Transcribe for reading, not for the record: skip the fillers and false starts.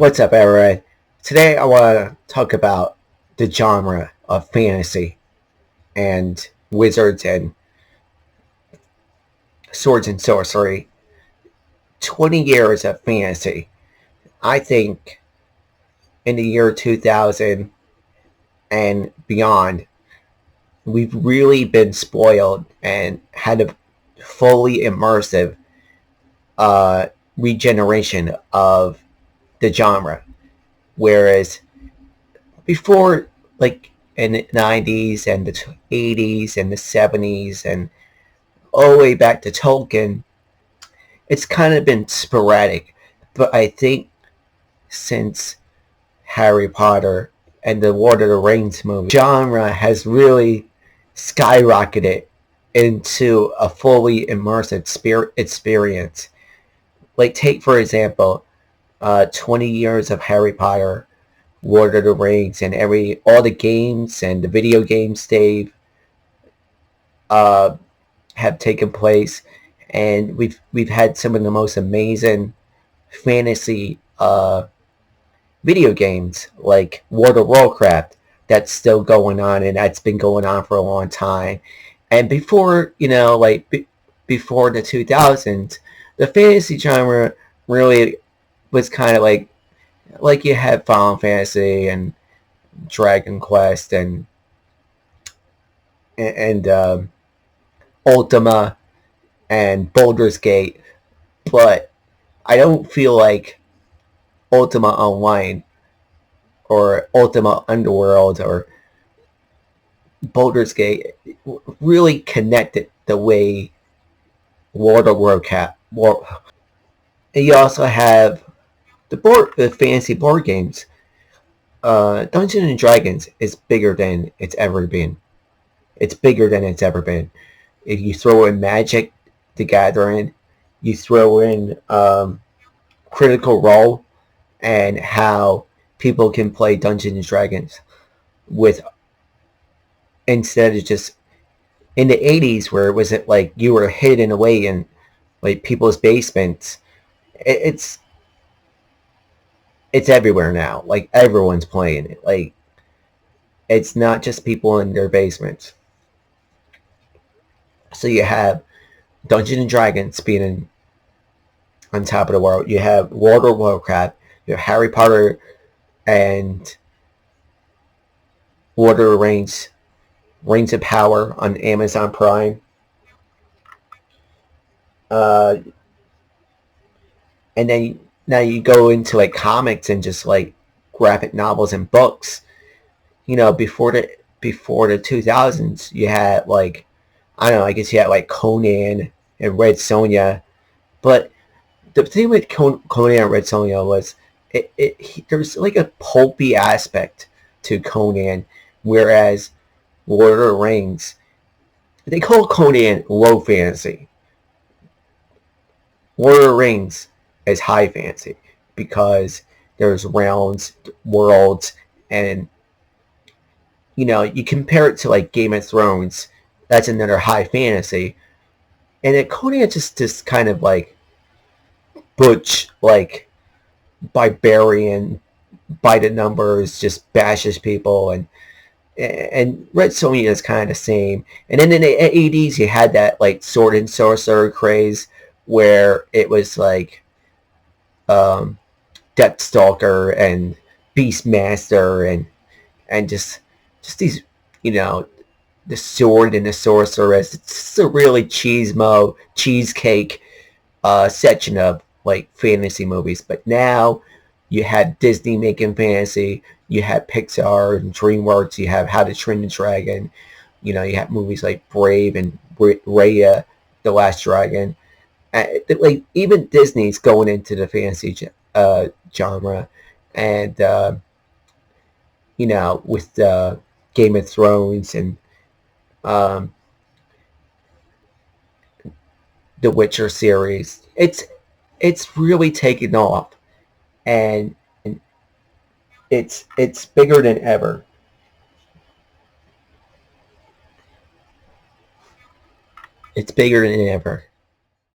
What's up, everyone? Today I want to talk about the genre of fantasy and wizards and swords and sorcery. 20 years of fantasy. I think in the year 2000 and beyond, we've really been spoiled and had a fully immersive uh, regeneration of the genre. Whereas before, like in the 90s and the 80s and the 70s and all the way back to Tolkien, it's kind of been sporadic. But I think since Harry Potter and the Lord of the Rings movie, genre has really skyrocketed into a fully immersive spirit experience. Like take for example, 20 years of Harry Potter, Lord of the Rings, and all the games and the video games uh, have taken place, and we've had some of the most amazing fantasy video games like World of Warcraft that's still going on, and that's been going on for a long time. And before before the 2000s, the fantasy genre really was kind of like you had Final Fantasy and Dragon Quest and Ultima and Baldur's Gate, but I don't feel like Ultima Online or Ultima Underworld or Baldur's Gate really connected the way World of Warcraft. And you also have the fantasy board games. Dungeons and Dragons is bigger than it's ever been. It's bigger than it's ever been. If you throw in Magic the Gathering, you throw in Critical Role, and how people can play Dungeons and Dragons with instead of just in the 80s where it was like you were hidden away in like people's basements. It's it's everywhere now. Like everyone's playing it. Like it's not just people in their basements. So you have Dungeons and Dragons being on top of the world. You have World of Warcraft. You have Harry Potter and Lord of the Rings, Rings of Power on Amazon Prime. Uh, and then now you go into like comics and just like graphic novels and books. You know, before the 2000s, you had like I don't know. I guess you had like Conan and Red Sonja, but the thing with Conan and Red Sonja was there was like a pulpy aspect to Conan, whereas Lord of the Rings, they call Conan low fantasy. Lord of the Rings is high fantasy because there's realms, worlds, and you compare it to like Game of Thrones. That's another high fantasy, and then Conan just kind of like butch, like barbarian, by the numbers, just bashes people, and Red Sonja is kind of the same. And then in the 80s, you had that like sword and sorcerer craze where it was like um, Deathstalker and Beastmaster and just these, you know, the sword and the sorceress. It's just a really cheesecake section of like fantasy movies. But now you had Disney making fantasy, you had Pixar and DreamWorks, you have How to Train the Dragon, you have movies like Brave and Raya, The Last Dragon. Like even Disney's going into the fantasy genre, and with Game of Thrones and um, the Witcher series, it's really taken off, and it's bigger than ever. It's bigger than ever.